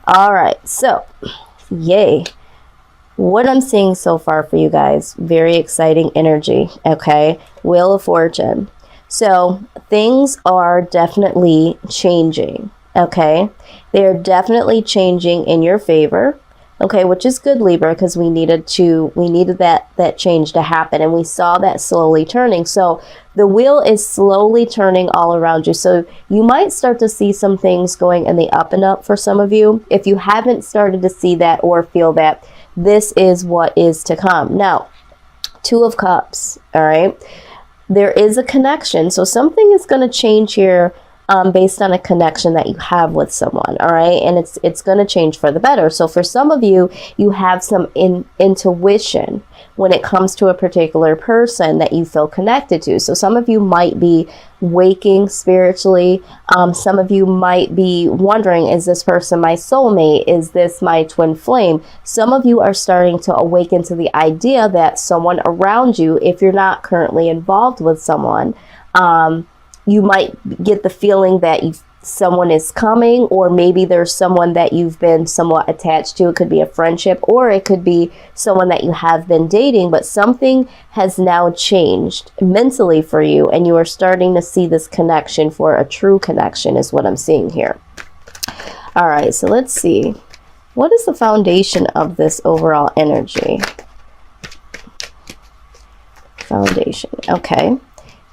All right, so yay. What I'm seeing so far for you guys, very exciting energy, okay? Wheel of Fortune. So things are definitely changing, okay? They're definitely changing in your favor, okay, which is good, Libra, because we needed that change to happen, and we saw that slowly turning. So the wheel is slowly turning all around you. So you might start to see some things going in the up and up for some of you. If you haven't started to see that or feel that, this is what is to come. Now, Two of Cups, all right? There is a connection. So something is going to change here based on a connection that you have with someone, all right? And it's going to change for the better. So for some of you, you have some intuition when it comes to a particular person that you feel connected to. So some of you might be waking spiritually. Some of you might be wondering, is this person my soulmate? Is this my twin flame? Some of you are starting to awaken to the idea that someone around you, if you're not currently involved with someone, you might get the feeling that someone is coming, or maybe there's someone that you've been somewhat attached to. It could be a friendship, or it could be someone that you have been dating, but something has now changed mentally for you, and you are starting to see this connection for a true connection is what I'm seeing here. All right, so let's see. What is the foundation of this overall energy? Foundation, okay.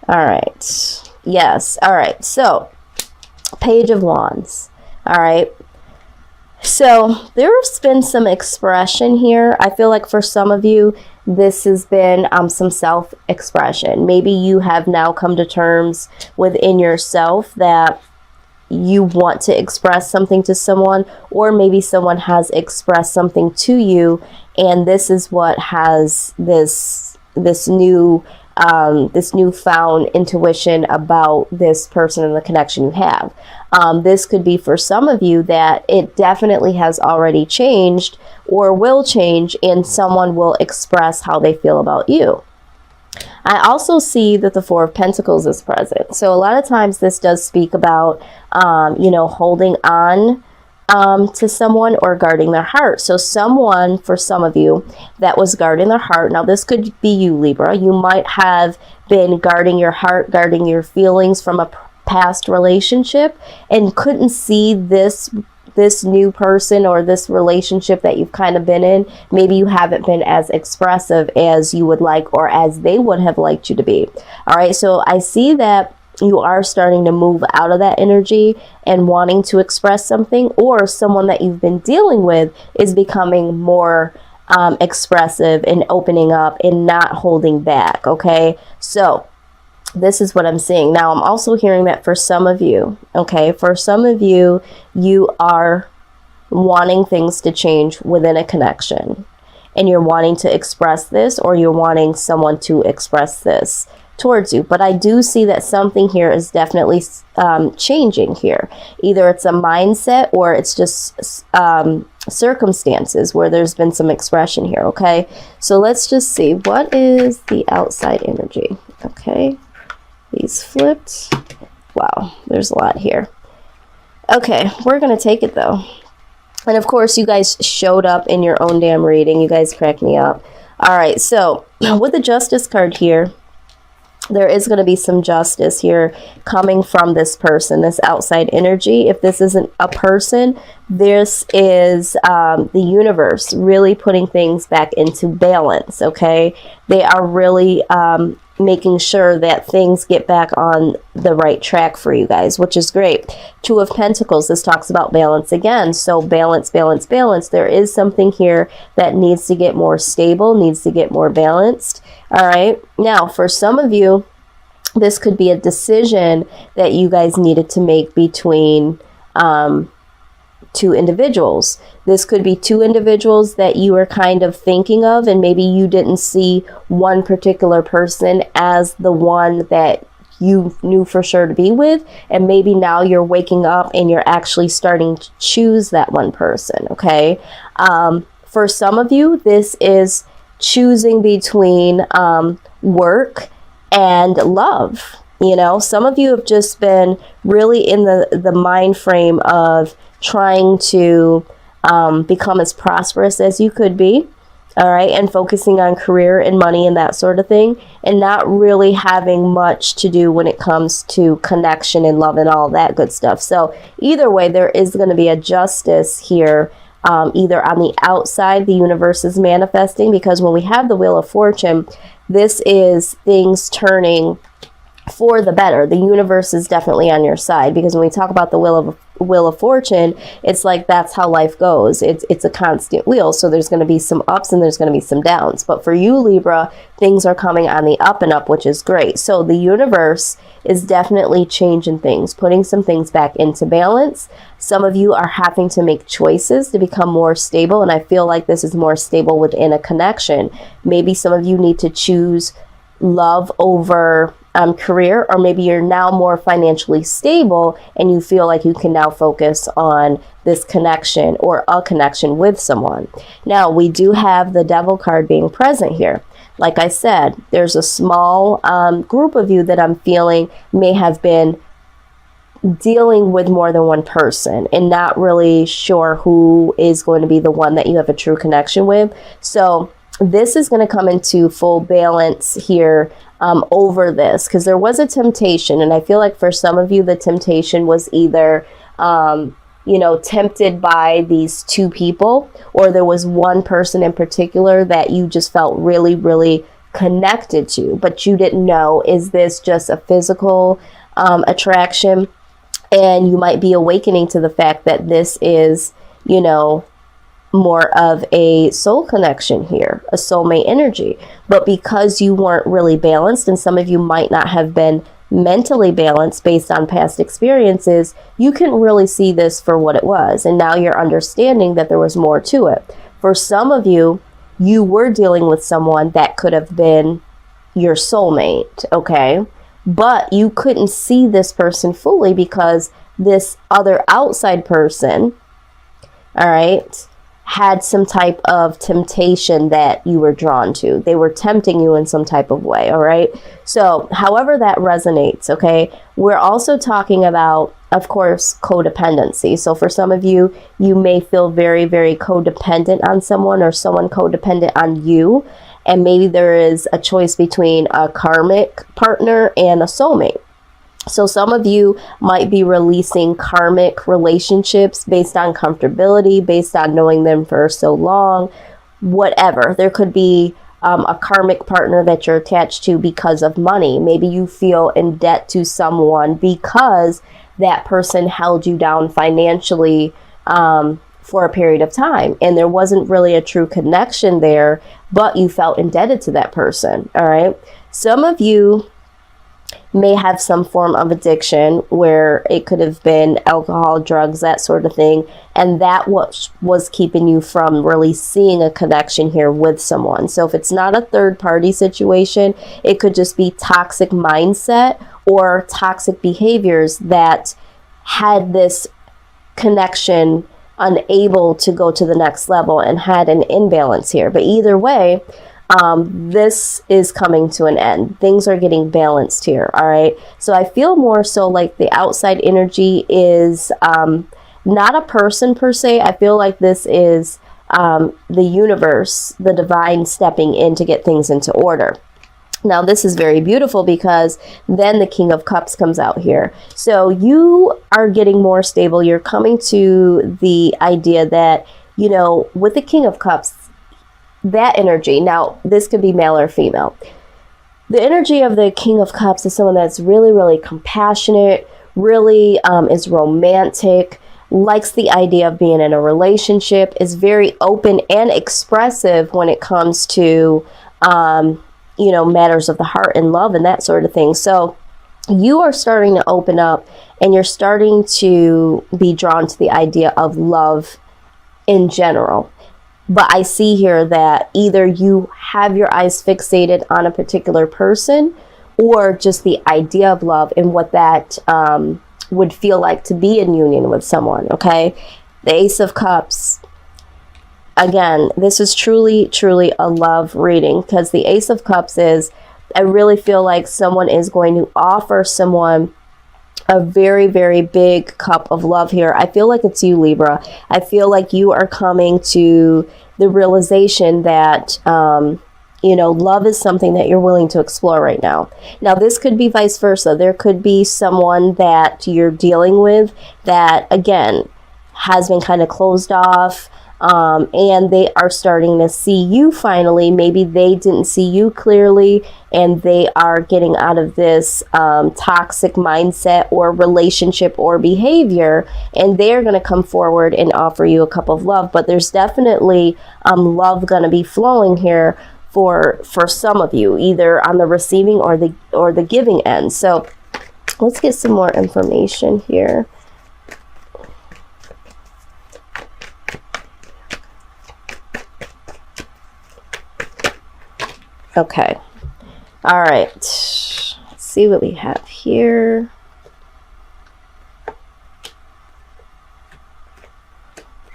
All right. Yes. All right. So, Page of Wands. All right. So, there's been some expression here. I feel like for some of you, this has been some self-expression. Maybe you have now come to terms within yourself that you want to express something to someone, or maybe someone has expressed something to you, and this is what has this newfound intuition about this person and the connection you have. This could be for some of you that it definitely has already changed or will change, and someone will express how they feel about you. I also see that the Four of Pentacles is present. So a lot of times this does speak about, holding on to someone or guarding their heart. So someone, for some of you, that was guarding their heart. Now this could be you, Libra. You might have been guarding your heart, guarding your feelings from a past relationship, and couldn't see this new person or this relationship that you've kind of been in. Maybe you haven't been as expressive as you would like, or as they would have liked you to be. All right, so I see that you are starting to move out of that energy and wanting to express something, or someone that you've been dealing with is becoming more expressive and opening up and not holding back. Okay, so this is what I'm seeing. Now, I'm also hearing that for some of you, okay, for some of you, you are wanting things to change within a connection, and you're wanting to express this, or you're wanting someone to express this towards you. But I do see that something here is definitely changing here. Either it's a mindset, or it's just circumstances where there's been some expression here. Okay, so let's just see, what is the outside energy? Okay, these flipped. Wow, there's a lot here. Okay, we're gonna take it though. And of course, you guys showed up in your own damn reading. You guys cracked me up. All right, so with the Justice card here, there is going to be some justice here coming from this person, this outside energy. If this isn't a person, this is the universe really putting things back into balance, okay? They are really making sure that things get back on the right track for you guys, which is great. Two of Pentacles, this talks about balance again. So balance, balance, balance. There is something here that needs to get more stable, needs to get more balanced. All right. Now, for some of you, this could be a decision that you guys needed to make between two individuals. This could be two individuals that you were kind of thinking of, and maybe you didn't see one particular person as the one that you knew for sure to be with, and maybe now you're waking up and you're actually starting to choose that one person. Okay, for some of you, this is choosing between work and love. You know, some of you have just been really in the mind frame of trying to become as prosperous as you could be. All right, and focusing on career and money and that sort of thing, and not really having much to do when it comes to connection and love and all that good stuff. So either way, there is going to be a justice here. Either on the outside, the universe is manifesting, because when we have the Wheel of Fortune, this is things turning for the better. The universe is definitely on your side, because when we talk about the Wheel of Fortune, it's like that's how life goes. It's a constant wheel. So there's going to be some ups and there's going to be some downs. But for you, Libra, things are coming on the up and up, which is great. So the universe is definitely changing things, putting some things back into balance. Some of you are having to make choices to become more stable, and I feel like this is more stable within a connection. Maybe some of you need to choose love over career, or maybe you're now more financially stable and you feel like you can now focus on this connection or a connection with someone. Now, we do have the Devil card being present here. Like I said, there's a small group of you that I'm feeling may have been dealing with more than one person and not really sure who is going to be the one that you have a true connection with. So this is going to come into full balance here over this, because there was a temptation, and I feel like for some of you the temptation was either tempted by these two people, or there was one person in particular that you just felt really, really connected to, but you didn't know, is this just a physical attraction? And you might be awakening to the fact that this is, more of a soul connection here, a soulmate energy. But because you weren't really balanced, and some of you might not have been mentally balanced based on past experiences, you couldn't really see this for what it was. And now you're understanding that there was more to it. For some of you, you were dealing with someone that could have been your soulmate, okay? But you couldn't see this person fully because this other outside person, all right, had some type of temptation that you were drawn to. They were tempting you in some type of way, all right? So however that resonates, okay? We're also talking about, of course, codependency. So for some of you, you may feel very, very codependent on someone, or someone codependent on you. And maybe there is a choice between a karmic partner and a soulmate. So some of you might be releasing karmic relationships based on comfortability, based on knowing them for so long, whatever. There could be a karmic partner that you're attached to because of money. Maybe you feel in debt to someone because that person held you down financially for a period of time, and there wasn't really a true connection there, but you felt indebted to that person, all right? Some of you may have some form of addiction, where it could have been alcohol, drugs, that sort of thing, and that was keeping you from really seeing a connection here with someone. So if it's not a third party situation, it could just be toxic mindset or toxic behaviors that had this connection unable to go to the next level and had an imbalance here. But either way, this is coming to an end. Things are getting balanced here, all right? So I feel more so like the outside energy is not a person per se. I feel like this is the universe, the divine stepping in to get things into order. Now, this is very beautiful, because then the King of Cups comes out here. So you are getting more stable. You're coming to the idea that, with the King of Cups, that energy, now this could be male or female. The energy of the King of Cups is someone that's really, really compassionate, really is romantic, likes the idea of being in a relationship, is very open and expressive when it comes to, matters of the heart and love and that sort of thing. So you are starting to open up, and you're starting to be drawn to the idea of love in general. But I see here that either you have your eyes fixated on a particular person, or just the idea of love and what that would feel like to be in union with someone, okay? The Ace of Cups. Again, this is truly, truly a love reading, because the Ace of Cups is, I really feel like someone is going to offer someone a very, very big cup of love here. I feel like it's you, Libra. I feel like you are coming to the realization that, you know, love is something that you're willing to explore right now. Now, this could be vice versa. There could be someone that you're dealing with that, again, has been kind of closed off, and they are starting to see you finally. Maybe they didn't see you clearly, and they are getting out of this toxic mindset or relationship or behavior, and they're going to come forward and offer you a cup of love. But there's definitely love going to be flowing here for some of you, either on the receiving or the giving end. So let's get some more information here. Okay. All right. Let's see what we have here.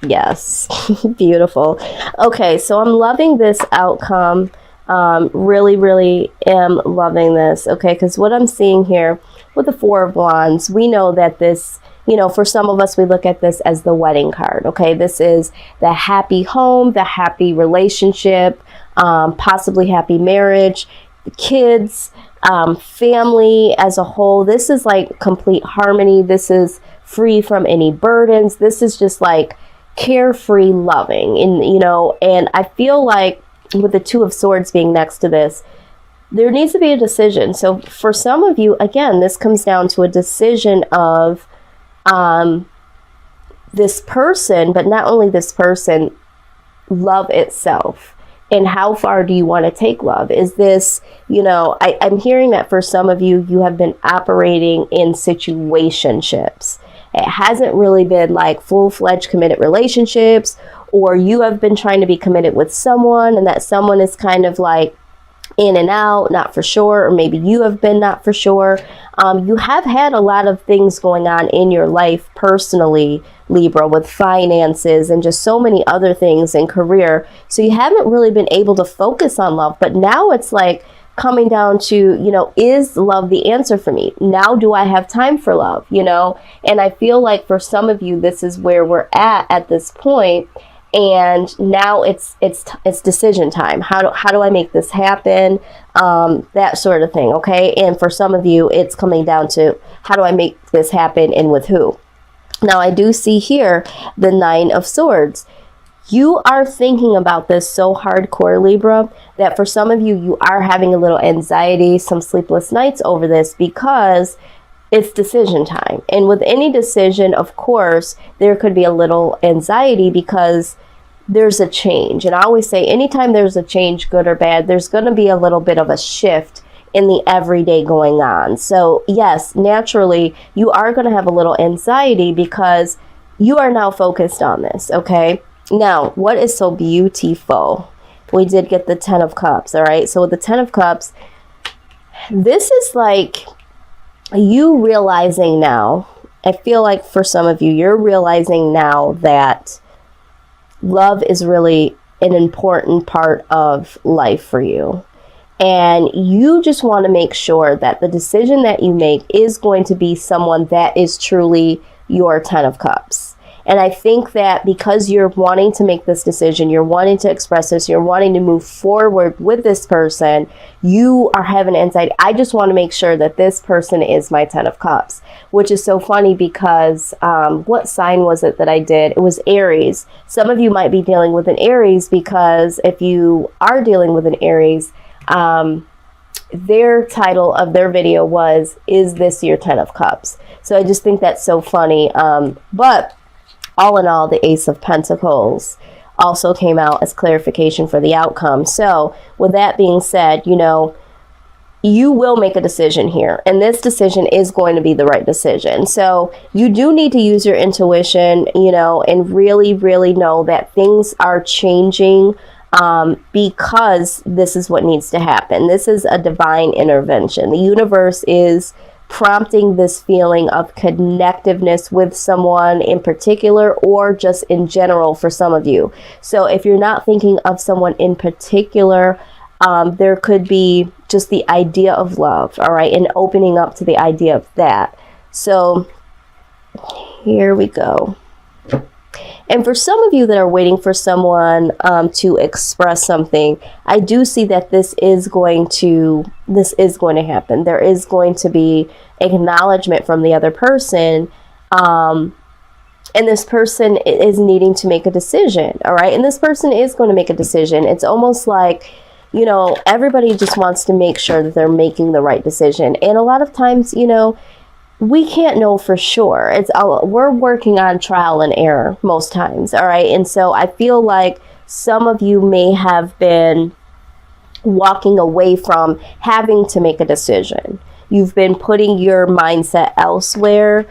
Yes. Beautiful. Okay, so I'm loving this outcome. Really, really am loving this. Okay, because what I'm seeing here with the Four of Wands, we know that this, you know, for some of us, we look at this as the wedding card. Okay, this is the happy home, the happy relationship, possibly happy marriage, kids, family as a whole. This is like complete harmony. This is free from any burdens. This is just like carefree loving. And, you know, and I feel like with the Two of Swords being next to this, there needs to be a decision. So for some of you, again, this comes down to a decision of this person, but not only this person, love itself. And how far do you want to take love? Is this, you know, I'm hearing that for some of you, you have been operating in situationships. It hasn't really been like full-fledged committed relationships, or you have been trying to be committed with someone and that someone is kind of like in and out, not for sure, or maybe you have been not for sure. You have had a lot of things going on in your life personally, Libra, with finances and just so many other things in career. So you haven't really been able to focus on love, but now it's like coming down to, you know, is love the answer for me? Now do I have time for love, you know? And I feel like for some of you, this is where we're at this point. And now it's decision time. How do I make this happen? That sort of thing. Okay. And for some of you, it's coming down to how do I make this happen and with who? Now I do see here the Nine of Swords. You are thinking about this so hardcore, Libra, that for some of you, you are having a little anxiety, some sleepless nights over this because it's decision time. And with any decision, of course, there could be a little anxiety because there's a change. And I always say anytime there's a change, good or bad, there's going to be a little bit of a shift in the everyday going on. So yes, naturally, you are going to have a little anxiety because you are now focused on this. Okay. Now, what is so beautiful? We did get the Ten of Cups. All right. So with the Ten of Cups, this is like you realizing now, I feel like for some of you, you're realizing now that love is really an important part of life for you. And you just want to make sure that the decision that you make is going to be someone that is truly your Ten of Cups. And I think that because you're wanting to make this decision, you're wanting to express this, you're wanting to move forward with this person, you are having anxiety. I just want to make sure that this person is my Ten of Cups, which is so funny because what sign was it that I did? It was Aries. Some of you might be dealing with an Aries because if you are dealing with an Aries, their title of their video was, is this your Ten of Cups? So I just think that's so funny. But all in all, the Ace of Pentacles also came out as clarification for the outcome. So with that being said, you know, you will make a decision here, and this decision is going to be the right decision. So you do need to use your intuition, you know, and really, really know that things are changing because this is what needs to happen. This is a divine intervention. The universe is prompting this feeling of connectiveness with someone in particular, or just in general for some of you. So if you're not thinking of someone in particular, there could be just the idea of love, all right, and opening up to the idea of that. So here we go. And for some of you that are waiting for someone to express something, I do see that this is going to happen. There is going to be acknowledgement from the other person. And this person is needing to make a decision. All right. And this person is going to make a decision. It's almost like, you know, everybody just wants to make sure that they're making the right decision. And a lot of times, you know, we can't know for sure. We're working on trial and error most times, all right? And so I feel like some of you may have been walking away from having to make a decision. You've been putting your mindset elsewhere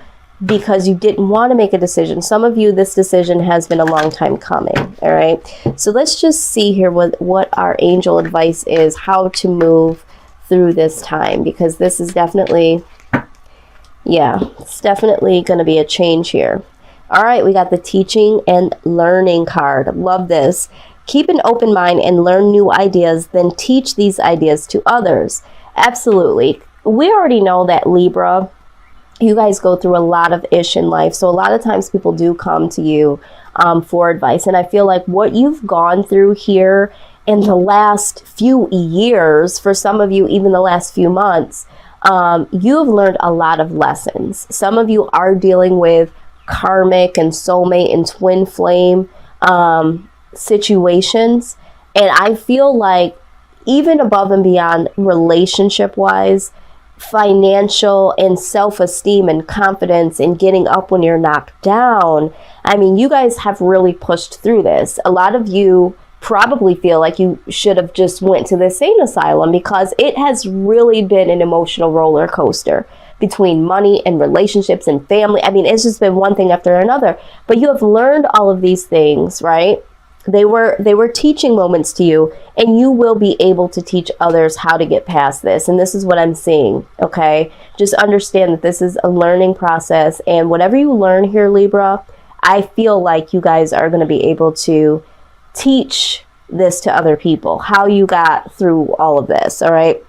because you didn't want to make a decision. Some of you, this decision has been a long time coming, all right? So let's just see here what our angel advice is, how to move through this time, because this is definitely... yeah, it's definitely going to be a change here. All right, we got the teaching and learning card. Love this. Keep an open mind and learn new ideas, then teach these ideas to others. Absolutely. We already know that, Libra, you guys go through a lot of ish in life. So a lot of times people do come to you for advice. And I feel like what you've gone through here in the last few years, for some of you, even the last few months, you've learned a lot of lessons. Some of you are dealing with karmic and soulmate and twin flame situations. And I feel like even above and beyond relationship wise, financial and self-esteem and confidence and getting up when you're knocked down. I mean, you guys have really pushed through this. A lot of you probably feel like you should have just went to the insane asylum, because it has really been an emotional roller coaster between money and relationships and family. I mean, it's just been one thing after another. But you have learned all of these things, right? They were teaching moments to you, and you will be able to teach others how to get past this. And this is what I'm seeing, okay? Just understand that this is a learning process, and whatever you learn here, Libra, I feel like you guys are going to be able to teach this to other people, how you got through all of this, all right?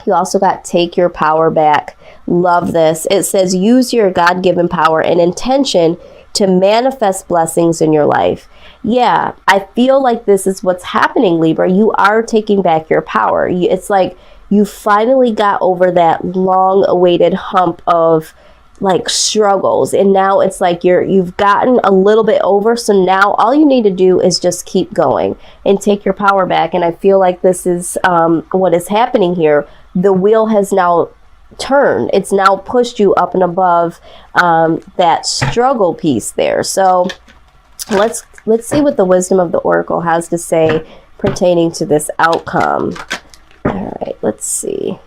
You also got take your power back. Love this. It says use your God-given power and intention to manifest blessings in your life. Yeah, I feel like this is what's happening, Libra. You are taking back your power. It's like you finally got over that long-awaited hump of like struggles, and now it's like you've gotten a little bit over. So now all you need to do is just keep going and take your power back. And I feel like this is what is happening here. The wheel has now turned. It's now pushed you up and above that struggle piece there. So let's see what the wisdom of the Oracle has to say pertaining to this outcome. All right, let's see.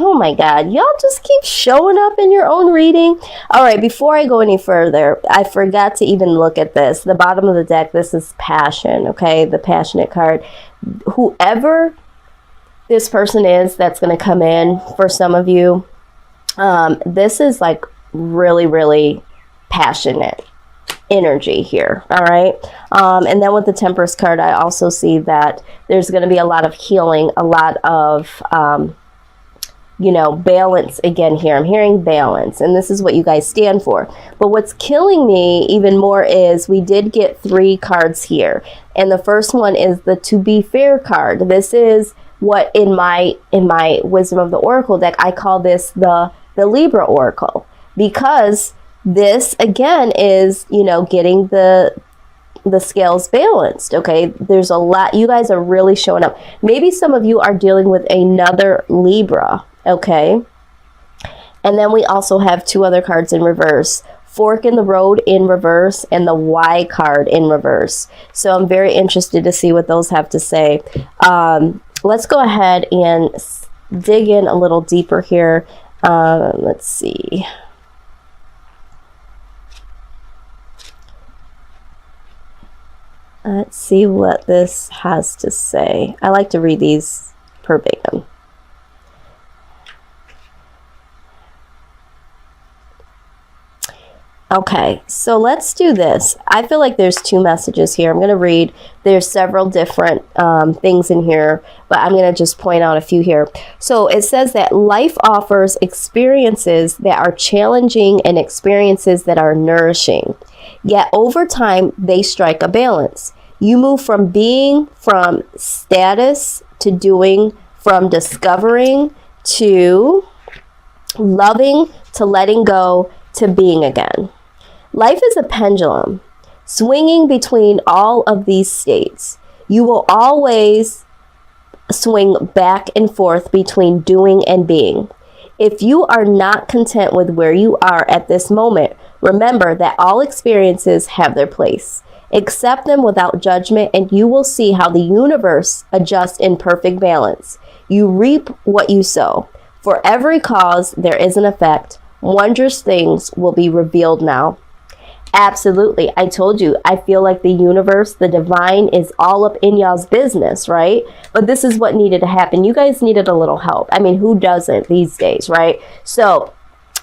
Oh my God, y'all just keep showing up in your own reading. All right, before I go any further, I forgot to even look at this. The bottom of the deck, this is passion, okay? The passionate card. Whoever this person is that's going to come in for some of you, this is like really, really passionate energy here, all right? And then with the Temperance card, I also see that there's going to be a lot of healing, a lot of... you know, balance again here. I'm hearing balance, and this is what you guys stand for. But what's killing me even more is we did get 3 cards here. And the first one is the To Be Fair card. This is what in my Wisdom of the Oracle deck, I call this the Libra Oracle, because this again is, you know, getting the scales balanced. Okay, there's a lot. You guys are really showing up. Maybe some of you are dealing with another Libra. Okay, and then we also have 2 other cards in reverse. Fork in the Road in reverse and the Y card in reverse. So I'm very interested to see what those have to say. Let's go ahead and dig in a little deeper here. Let's see. Let's see what this has to say. I like to read these verbatim. Okay, so let's do this. I feel like there's two messages here. I'm going to read. There's several different things in here, but I'm going to just point out a few here. So it says that life offers experiences that are challenging and experiences that are nourishing. Yet over time, they strike a balance. You move from status to doing, from discovering to loving to letting go to being again. Life is a pendulum, swinging between all of these states. You will always swing back and forth between doing and being. If you are not content with where you are at this moment, remember that all experiences have their place. Accept them without judgment, and you will see how the universe adjusts in perfect balance. You reap what you sow. For every cause, there is an effect. Wondrous things will be revealed now. Absolutely. I told you, I feel like the universe, the divine, is all up in y'all's business, right? But this is what needed to happen. You guys needed a little help. I mean, who doesn't these days, right? So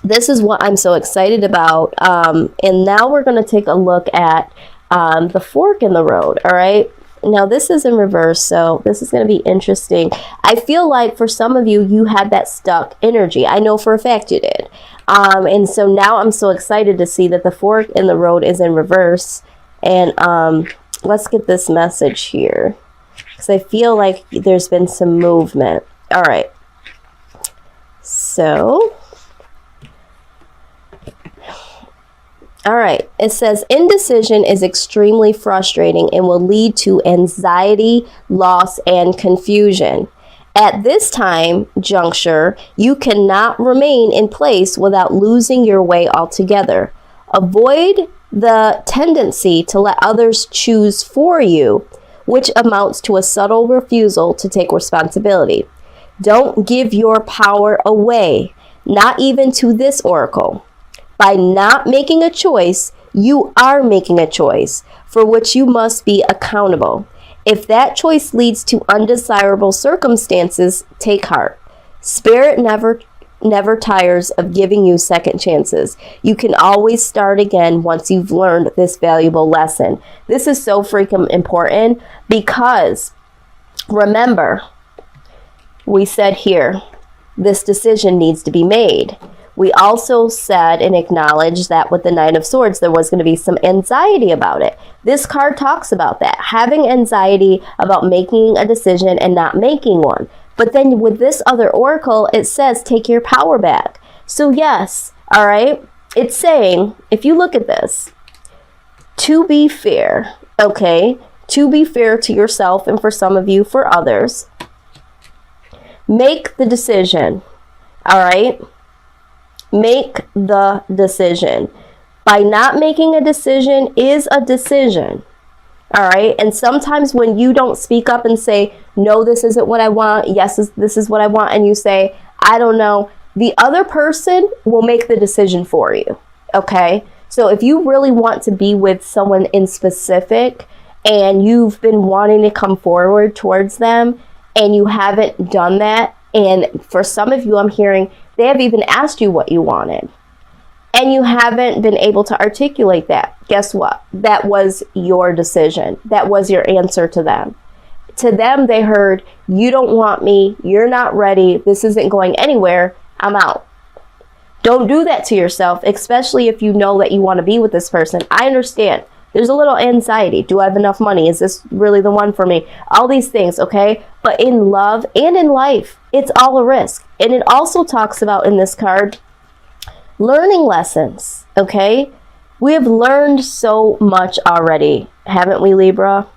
this is what I'm so excited about. And now we're going to take a look at the fork in the road, all right? Now this is in reverse, so this is going to be interesting. I feel like for some of you, you had that stuck energy. I know for a fact you did. And so now I'm so excited to see that the fork in the road is in reverse. And let's get this message here, because I feel like there's been some movement. All right. So, all right. It says indecision is extremely frustrating and will lead to anxiety, loss, and confusion. At this time juncture, you cannot remain in place without losing your way altogether. Avoid the tendency to let others choose for you, which amounts to a subtle refusal to take responsibility. Don't give your power away, not even to this oracle. By not making a choice, you are making a choice for which you must be accountable. If that choice leads to undesirable circumstances, take heart. Spirit never tires of giving you second chances. You can always start again once you've learned this valuable lesson. This is so freaking important because remember, we said here, this decision needs to be made. We also said and acknowledged that with the Nine of Swords, there was going to be some anxiety about it. This card talks about that, having anxiety about making a decision and not making one. But then with this other oracle, it says, take your power back. So yes, all right, it's saying, if you look at this, to be fair, okay, to be fair to yourself and for some of you, for others, make the decision, all right? Make the decision. By not making a decision is a decision. All right. And sometimes when you don't speak up and say, no, this isn't what I want. Yes, this is what I want. And you say, I don't know. The other person will make the decision for you. Okay. So if you really want to be with someone in specific and you've been wanting to come forward towards them and you haven't done that, and for some of you, I'm hearing they have even asked you what you wanted and you haven't been able to articulate that. Guess what? That was your decision. That was your answer to them. To them, they heard, you don't want me. You're not ready. This isn't going anywhere. I'm out. Don't do that to yourself, especially if you know that you want to be with this person. I understand. There's a little anxiety. Do I have enough money? Is this really the one for me? All these things, okay? But in love and in life, it's all a risk. And it also talks about in this card, learning lessons, okay? We have learned so much already, haven't we, Libra?